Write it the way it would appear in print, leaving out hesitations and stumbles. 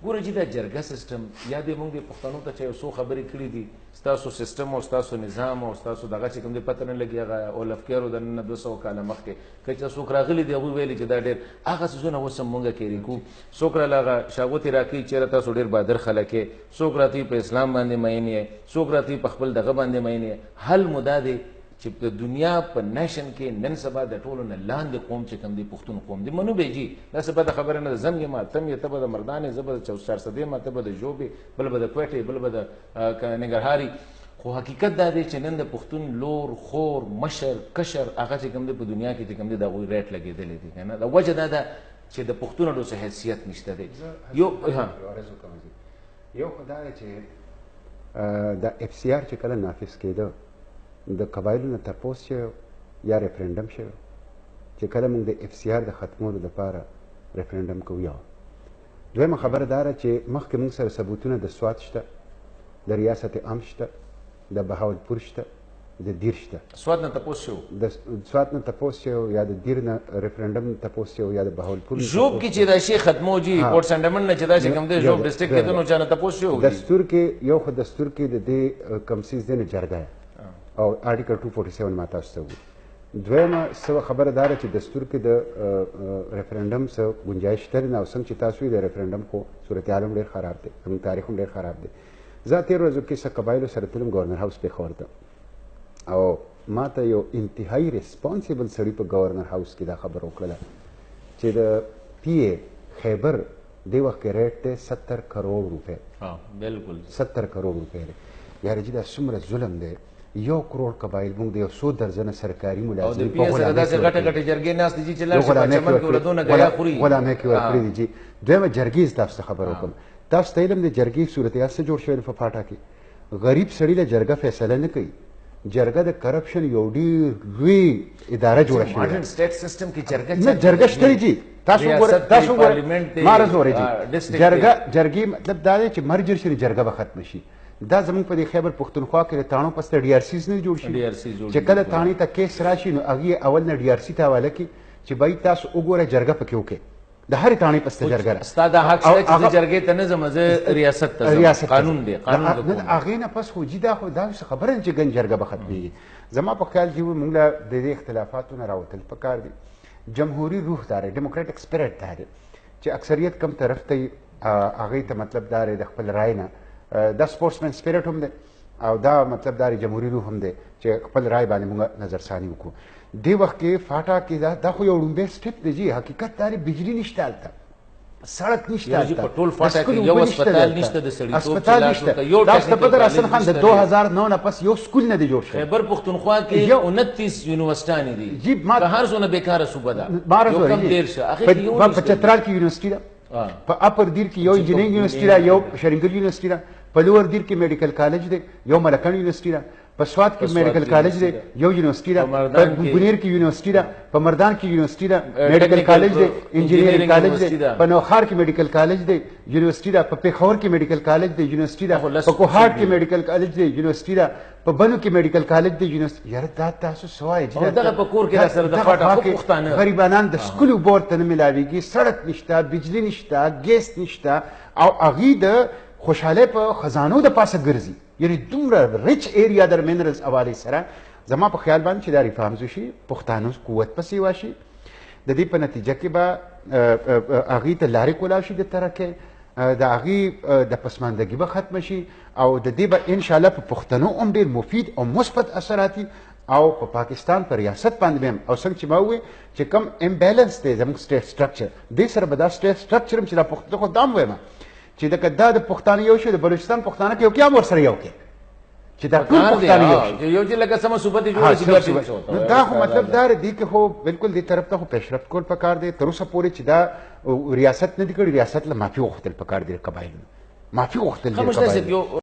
ګوره چې دا جرګه سیستم یا دې موږ د پښتنو ته چې یو څو خبرې کړي دي ستاسو سیستم او ستاسو نظام او ستاسو دغه چې کوم دی پته نه لګي هغه اولفکیرو د نن 200 کاله مخکې که چا څوک راغلي دي هغوی ویلي چې دا ډېر هغه څیزونه اوس هم مونږ کیري کوو څوک راله هغه شاغوتې راکوي چېرې تاسو ډېر بهادر خلک یې څوک راته په اسلام باندې مین یې څوک راته په خپل دغه باندې مین یې حل مو دا دی چې د دنیا په نیشن کې نن سبا د ټولو نه لاندې قوم چې کوم دی پښتون قوم دی منو بیجي دا څه بده خبره نه ده زم یم تم یې ته به د مردانې زه به د 400 یم ته به د ژوبې بل به د کوټې بل به د ننګرهاري خو حقیقت دا دی چې نن د پښتون لور خور مشر کشر هغه چې کوم دی په دنیا کې چې کوم دی د هغوی ریټ لګېدلی دی که نه د وجه دا ده چې د پښتون اډو څه حیثیت نشته دی یو خو دا دی چې د اف سی آر چې کله نافظ کېده د قبایلو نه تپوس شوی یا ریفرنډم شوی چې کله موږ د اف سی آر د ختمولو دپاره ریفرنډم کوو یا دویمه خبره دا ده چې مخکې موږ سره ثبوتونه د سوات شته د ریاست ام شته د بهاولپور شته د دیر شته سوات نه تپوس شو د سوات نه تپوس شو یا د دیر نه ریفرنډم تپوس شو یا د بهاولپور ژوب کې چې دا شی ختمو جی پورټ سنډمن نه چې دا چې کوم دی ژوب ډسټریکټ کې دنو چانه تپوس شو دستور کې یو خو دستور کې د دې کم سیز دی نه جرګه او آرټیکل 247 ما تاسو ته وویل دویمه خبره دا ده چې دستور کې د ریفرنډم څه ګنجایش شته نه او څنګه چې تاسو د ریفرنډم خو صورتحال هم ډېر خراب دی زموږ تاریخ هم ډېر خراب دی زه تېرو ورځو کې څه قبایلو سره تلم ګورنر هاوس پېښور ته او ما ته یو انتهایی ریسپانسیبل سړي په ګورنر هاوس کې دا خبره وکړله چې د پی ای خیبر دې وخت کې ریټ دی 70 کروڑ روپۍ بالکل 70 کروڑ روپۍ دی یاره جي دا څومره ظلم دی 1 کروڑ قبایل موږ د یو څو درجنه سرکاري ملازمین په غلامۍ کې غټه غټه جرګې ناست دي چې لاړ شي په چمن کې ولدونه غیا خوري غلامۍ کې ورکړي دي جی دویمه جرګې تاسو ته خبر وکړم تاسو ته علم د جرګې صورتحال څه جوړ شوی په فاټا کې غریب سړي له جرګه فیصله نه کوي جرګه د کرپشن یو ډېر لوی اداره جوړه شوې ماډرن سټیټ سیستم کې نه جرګه شته جی تاسو ګورئ مارز ورئ جی جرګې مطلب دا دی چې مرجر شي جرګه به ختمه شي دا زموږ په دې خیبر پښتونخوا کې د تاڼو پسته ډي آر سیز نه جوړ شي چې کله تاڼې ته کیس راشي نو هغې اول نه ډي آر سی ته حواله کړي چې بهی تاسو وګوره جرګه پکې وکړئ د هرې تاڼې پسته جرګه ستا دا حق شته چې زه جرګې ته نه ځم زه ریاست ته ځم قانون دی قانون د هغې نه پس خو جي دا خو دا خبره ده چې ګنې جرګه به ختمېږي زما په خیال چې موږ له د دې اختلافاتو نه راوتل پکار دي جمهوري روح دا دی ډیموکریټک سپیرټ دا دی چې اکثریت کم طرف ته هغې ته مطلب دا دی د خپل رای نه دا سپورټسمن سپیرټ هم دی او دا مطلب دا جمهوري روح هم دی چې خپل رای باندې موږ نظرثاني وکړو دې وخت کې فاټا کې دا خو یو لومبی سټپ دی جی حقیقت دا دی بجلي نشته هلته سړک نشته هلته په ټول فاټا کې یو اسپتال نشته د سړیتوب اسپتال نشته دا ته پته حسن خان د 2009 نه پس یو سکول نه دی جوړ شوی خیبر پښتونخوا کې 29 یونیورسټانې دي جی ما هر څونه بیکاره صوبه ده یو کم ډېر شه په چترال کې یونیورسيټي ده په اپر دیر کې یو انجینرینګ یونیورسيټي ده یو شرنګل یونیورسيټي ده په لوور دیر کې میډیکل کالج دی یو ملکن یونیورسيټي ده په سوات کې میډیکل کالج دی یو یونیورسيټي ده په ګونیر کې یونیورسيټي ده په مردان کې یونیورسيټي ده میډیکل کالج دی انجینرینګ کالج دی په نوخار کې میډیکل کالج دی یونیورسيټي ده په پېښور کې میډیکل کالج دی یونیورسيټي ده په کوهاټ کې میډیکل کالج دی یونیورسيټي ده په بنو کې میډیکل کالج دی یونیورسيټي یاره دا تاسو سوای او دغه په کور کې سره د فاټا پښتانه غریبانان د سکول بور ته نه ملاويږي سړک نشته بجلی نشته ګیس نشته او هغې د خوشحاله په خزانو د پاسه ګرځي یعنی دومره ریچ ایریا در منرلز حوالې سره زما په خیال باندې چې دا ریفارمز وشي پښتانو قوت پسې واشي د دې په نتیجه کې به هغې ته لارې کولاو شي د ترقۍ د هغې د پسماندګي به ختمه شي او د دې به انشاءالله په پښتنو هم ډېر مفید او مثبت اثراتي او په پاکستان په ریاست باندې هم او څنګه چې ما وویل چې کم امبیلنس دی زموږ سټیټ سټرکچر دې سره به دا سټیټ سټرکچر هم چې دا پښتو خو دا هم وایم چې دا د پښتانه یو شی د بلوچستان پښتانه کې یو کې هم ورسره یو کې چې دا ټول پښتانه یو چې لکه سمه صوبه دې جوړه شي نو دا خو مطلب دا دی کې خو بالکل دې طرف ته خو پیشرفت کول پکار دی تر اوسه پورې چې دا ریاست نه دی کړی ریاست له معافي غوښتل پکار دی قبایلو معافي غوښتل دی قبایلو